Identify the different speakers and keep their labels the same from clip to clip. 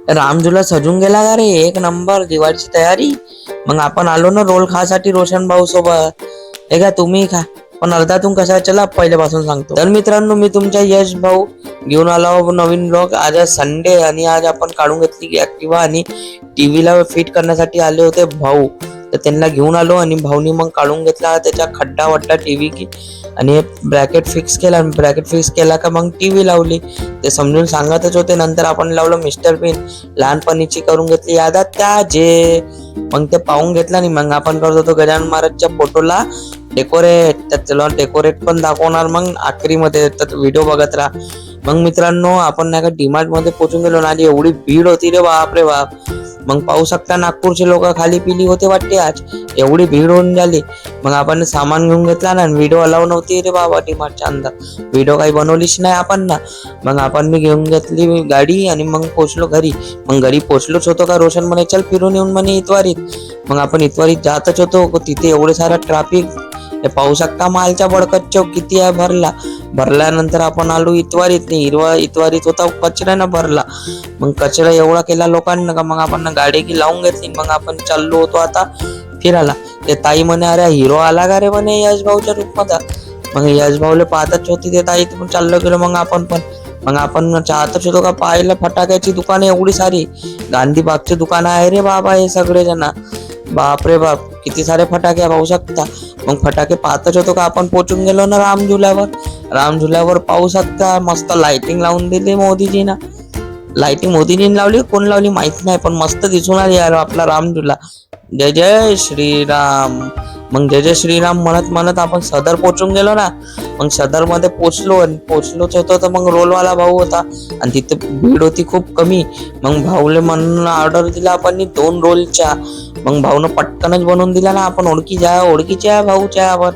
Speaker 1: रामझुला सजून गेला का रे? एक नंबर दिवाळीची तयारी. मग आपण आलो ना रोल खासाठी रोशन भाऊ सोबत. हे का तुम्ही खा, पण अर्धातून कसा चला पहिल्यापासून सांगतो. तर मित्रांनो, मी तुमच्या यश भाऊ घेऊन आलो नवीन ब्लॉग. आज संडे आणि आज आपण काढून घेतली ऍक्टिवा आणि टीव्हीला फिट करण्यासाठी आले होते भाऊ. तर त्यांना घेऊन आलो आणि भाऊनी मग काढून घेतला त्याच्या खड्डा वड्डा टीव्ही की, आणि ब्रॅकेट फिक्स केला. ब्रॅकेट फिक्स केला का मग टीव्ही लावली. ते समजून सांगतच होते. नंतर आपण लावलं मिस्टर पिन, लहानपणीची करून घेतली यादात त्याचे. मग ते पाहून घेतलं आणि मग आपण करत होतो गजानन महाराजच्या फोटोला डेकोरेट. त्याला डेकोरेट पण दाखवणार मग आखरीमध्ये, तर व्हिडिओ बघत राहा. मग मित्रांनो, आपण नाही का डीमार्ट मध्ये पोहोचून गेलो आणि एवढी भीड होती रे बाप रे बाप. मग पाहू शकता नागपूरचे लोक खाली पिली होते वाटते आज, एवढी भीड होऊन झाली. मग आपण सामान घेऊन घेतला ना, व्हिडिओ अलाव नव्हती रे बाबा डीमार्टच्या अंदर. व्हिडिओ काही बनवलीच नाही आपण ना. मग आपण मी घेऊन घेतली गाडी आणि मग पोहोचलो घरी. मग घरी पोहोचलोच होतो का रोशन म्हणे चल फिरून येऊन म्हणे इतवारीत. मग आपण इतवारीत जातच होतो, तिथे एवढे सारा ट्रॅफिक. हे पाहू शकता मालच्या बडकत चौक किती आहे भरला. भरल्यानंतर आपण आलो इतवारीत. इतवारीत होता कचऱ्यानं भरला. मग कचरा एवढा केला लोकांना का मग आपण गाडी की लावून घेतली. मग आपण चाललो होतो आता फिरायला. ते ताई म्हणे अरे हिरो आला का रे म्हणे यश भाऊच्या रूपमध्ये. मग यश भाऊला पाहतच होती ते ताई, पण चाललो गेलो मग आपण पण. मग आपण चाहतच होतो का पाहिलं फटाक्याची दुकानं एवढी सारी. गांधीबागची दुकान आहे रे बाबा हे सगळे जण. बाप रे बाप किती सारे फटाके पाहू शकता. मग फटाके पाहतच होतो का आपण पोचून गेलो ना रामझुल्यावर. रामझुल्यावर पाहू शकता मस्त लाइटिंग लावून दिली मोदीजीना. लाइटिंग मोदीजीने लावली कोण लावली माहित नाही, पण मस्त दिसून आली यार आपला रामझुला. जय जय श्रीराम. मग जय जय श्रीराम म्हणत म्हणत आपण सदर पोचून गेलो ना. मग सदर मध्ये पोचलोच होतो तर मग रोलवाला भाऊ होता आणि तिथे भीड होती खूप कमी. मग भाऊले म्हणून ऑर्डर दिला आपण 2 रोलच्या. मग भाऊनं पटकनच बनवून दिला ना. आपण ओळखीचे आहे भाऊच्या आपण.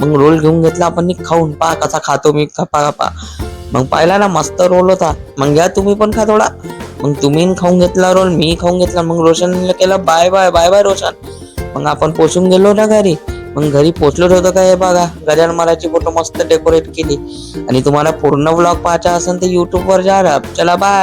Speaker 1: मग रोल घेऊन घेतला आपण खाऊन. पहा कसा खातो मी खपा. मग पाहिला ना मस्त रोल होता. मग घ्या तुम्ही पण खा थोडा. मग तुम्ही खाऊन घेतला रोल, मी खाऊन घेतला. मग रोशनला केलं bye bye bye bye Roshan. मग आपण पोचून गेलो ना घरी. मग घरी पोचलोच होतं का हे बघा गजानन महाराजची फोटो मस्त डेकोरेट केली. आणि तुम्हाला पूर्ण ब्लॉग पाहायचा असेल तर युट्यूब वर जा. चला बाय.